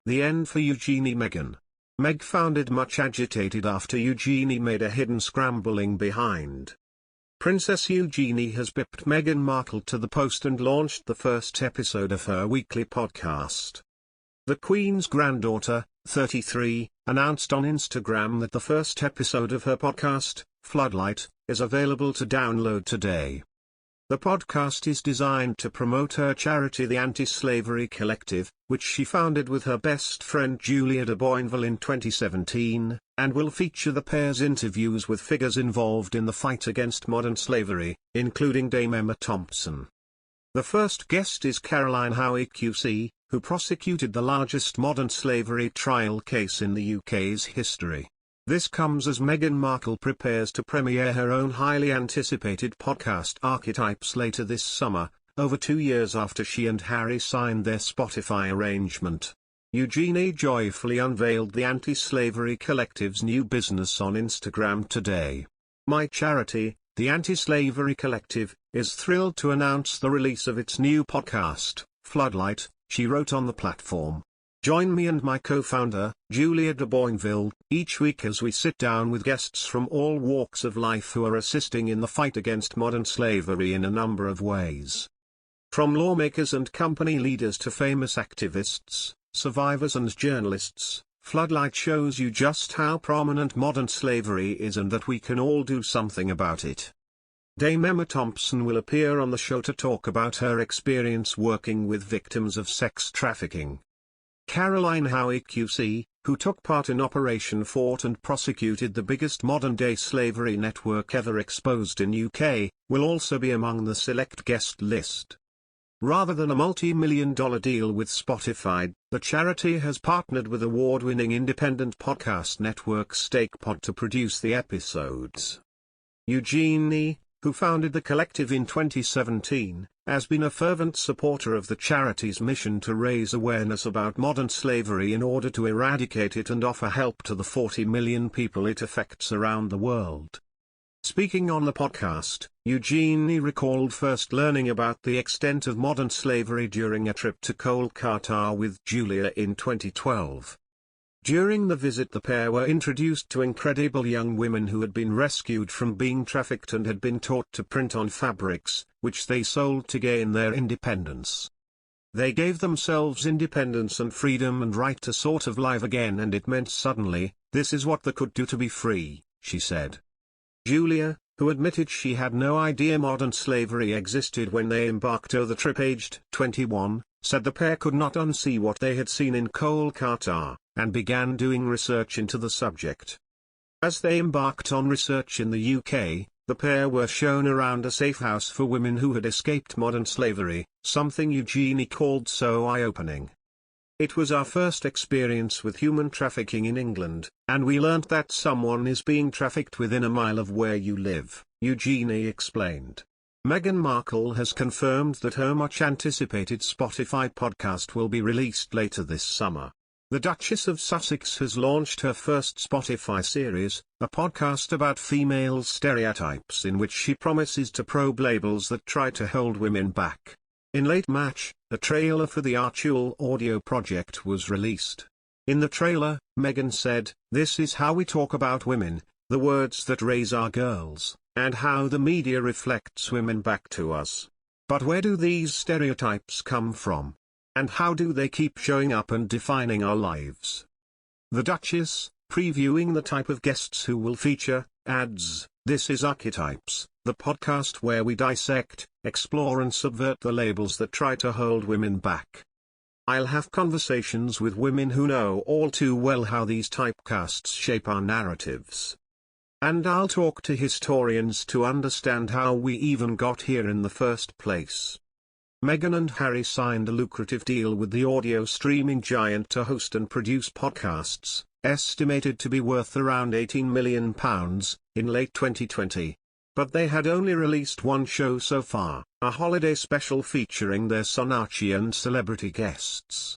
The end for EUGENIE-MEGHAN. Meg founded much agitated after Eugenie made a hidden scrambling behind. Princess Eugenie has bipped Meghan Markle to the post and launched the first episode of her weekly podcast. The Queen's granddaughter, 33, announced on Instagram that the first episode of her podcast, Floodlight, is available to download today. The podcast is designed to promote her charity, the Anti-Slavery Collective, which she founded with her best friend Julia de Boinville in 2017, and will feature the pair's interviews with figures involved in the fight against modern slavery, including Dame Emma Thompson. The first guest is Caroline Howe QC, who prosecuted the largest modern slavery trial case in the UK's history. This comes as Meghan Markle prepares to premiere her own highly anticipated podcast Archetypes later this summer, over 2 years after she and Harry signed their Spotify arrangement. Eugenie joyfully unveiled the Anti-Slavery Collective's new business on Instagram today. "My charity, the Anti-Slavery Collective, is thrilled to announce the release of its new podcast, Floodlight," she wrote on the platform. "Join me and my co-founder, Julia de Boinville, each week as we sit down with guests from all walks of life who are assisting in the fight against modern slavery in a number of ways. From lawmakers and company leaders to famous activists, survivors and journalists, Floodlight shows you just how prominent modern slavery is and that we can all do something about it." Dame Emma Thompson will appear on the show to talk about her experience working with victims of sex trafficking. Caroline Howe QC, who took part in Operation Fort and prosecuted the biggest modern-day slavery network ever exposed in UK, will also be among the select guest list. Rather than a multi-million-dollar deal with Spotify, the charity has partnered with award-winning independent podcast network StakePod to produce the episodes. Eugenie, who founded the collective in 2017, has been a fervent supporter of the charity's mission to raise awareness about modern slavery in order to eradicate it and offer help to the 40 million people it affects around the world. Speaking on the podcast, Eugenie recalled first learning about the extent of modern slavery during a trip to Kolkata with Julia in 2012. During the visit, the pair were introduced to incredible young women who had been rescued from being trafficked and had been taught to print on fabrics, which they sold to gain their independence. "They gave themselves independence and freedom and right to sort of live again, and it meant suddenly, this is what they could do to be free," she said. Julia, who admitted she had no idea modern slavery existed when they embarked on the trip aged 21, said the pair could not unsee what they had seen in Kolkata, and began doing research into the subject. As they embarked on research in the UK, the pair were shown around a safe house for women who had escaped modern slavery, something Eugenie called so eye-opening. "It was our first experience with human trafficking in England, and we learnt that someone is being trafficked within a mile of where you live," Eugenie explained. Meghan Markle has confirmed that her much-anticipated Spotify podcast will be released later this summer. The Duchess of Sussex has launched her first Spotify series, a podcast about female stereotypes in which she promises to probe labels that try to hold women back. In late March, a trailer for the actual audio project was released. In the trailer, Meghan said, "This is how we talk about women, the words that raise our girls, and how the media reflects women back to us. But where do these stereotypes come from? And how do they keep showing up and defining our lives?" The Duchess, previewing the type of guests who will feature, adds, "This is Archetypes, the podcast where we dissect, explore and subvert the labels that try to hold women back. I'll have conversations with women who know all too well how these typecasts shape our narratives. And I'll talk to historians to understand how we even got here in the first place." Meghan and Harry signed a lucrative deal with the audio streaming giant to host and produce podcasts, estimated to be worth around £18 million, in late 2020. But they had only released one show so far, a holiday special featuring their son Archie and celebrity guests.